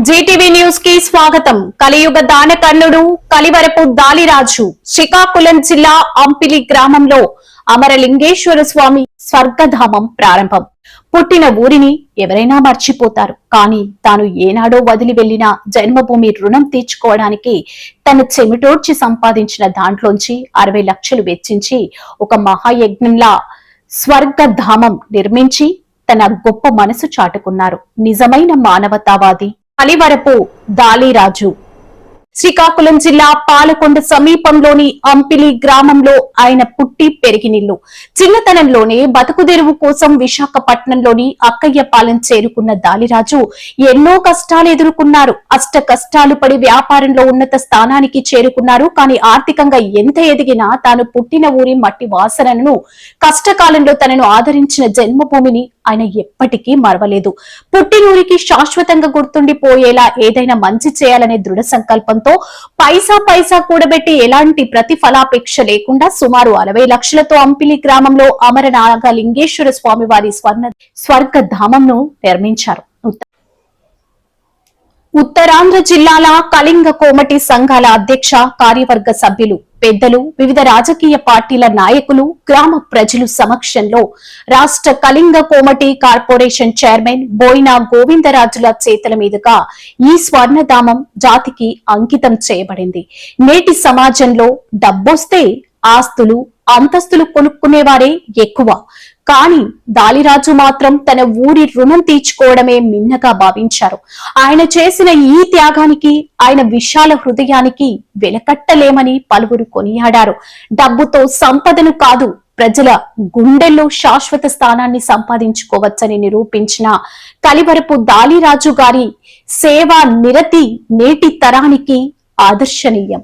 Zee TV news కి స్వాగతం. కలియుగ దానకర్ణుడు కలివరపు దాలిరాజు శ్రీకాకుళం జిల్లా అంపిలి గ్రామంలో అమరలింగేశ్వర స్వామి స్వర్గధామం ప్రారంభం. పుట్టిన ఊరిని ఎవరైనా మర్చిపోతారు, కానీ తాను ఏనాడో వదిలి వెళ్లిన జన్మభూమి రుణం తీర్చుకోవడానికి తన చెమిటోడ్చి సంపాదించిన దాంట్లోంచి 60 లక్షలు వెచ్చించి ఒక మహాయజ్ఞంలా స్వర్గధామం నిర్మించి తన గొప్ప మనసు చాటుకున్నారు నిజమైన మానవతావాది కలివరపు దాలిరాజు. శ్రీకాకుళం జిల్లా పాలకొండ సమీపంలోని అంపిలి గ్రామంలో ఆయన పుట్టి పెరిగినిల్లు. చిన్నతనంలోనే బతుకుదెరువు కోసం విశాఖపట్నంలోని అక్కయ్యపాలెం చేరుకున్న దాలిరాజు ఎన్నో కష్టాలు ఎదుర్కొన్నారు. అష్ట కష్టాలు పడి వ్యాపారంలో ఉన్నత స్థానానికి చేరుకున్నారు. కానీ ఆర్థికంగా ఎంత ఎదిగినా తాను పుట్టిన ఊరి మట్టి వాసనను, కష్టకాలంలో తనను ఆదరించిన జన్మభూమిని ఆయన ఎప్పటికీ మరవలేదు. పుట్టినూరికి శాశ్వతంగా గుర్తుండిపోయేలా ఏదైనా మంచి చేయాలనే దృఢ సంకల్పంతో పైసా కూడబెట్టి ఎలాంటి ప్రతిఫలాపేక్ష లేకుండా సుమారు 60 లక్షలతో అంపిలి గ్రామంలో అమరనాగలింగేశ్వర స్వామి వారి స్వర్గధామంను నిర్మించారు. ఉత్తరాంధ్ర జిల్లాల కళింగ కోమటి సంఘాల అధ్యక్ష, కార్యవర్గ సభ్యులు, పెద్దలు, వివిధ రాజకీయ పార్టీల నాయకులు, గ్రామ ప్రజలు సమక్షంలో రాష్ట్ర కళింగ కోమటి కార్పొరేషన్ చైర్మన్ బోయినా గోవిందరాజుల చేతుల మీదుగా ఈ స్వర్ణధామం జాతికి అంకితం చేయబడింది. నేటి సమాజంలో డబ్బొస్తే ఆస్తులు, అంతస్తులు కొనుక్కునేవారే ఎక్కువ, కానీ దాలిరాజు మాత్రం తన ఊరి రుణం తీర్చుకోవడమే మిన్నగా భావించారు. ఆయన చేసిన ఈ త్యాగానికి, ఆయన విశాల హృదయానికి వెలకట్టలేమని పలువురు కొనియాడారు. డబ్బుతో సంపదను కాదు, ప్రజల గుండెల్లో శాశ్వత స్థానాన్ని సంపాదించుకోవచ్చని నిరూపించిన కలివరపు దాలిరాజు గారి సేవా నిరతి నేటి తరానికి ఆదర్శనీయం.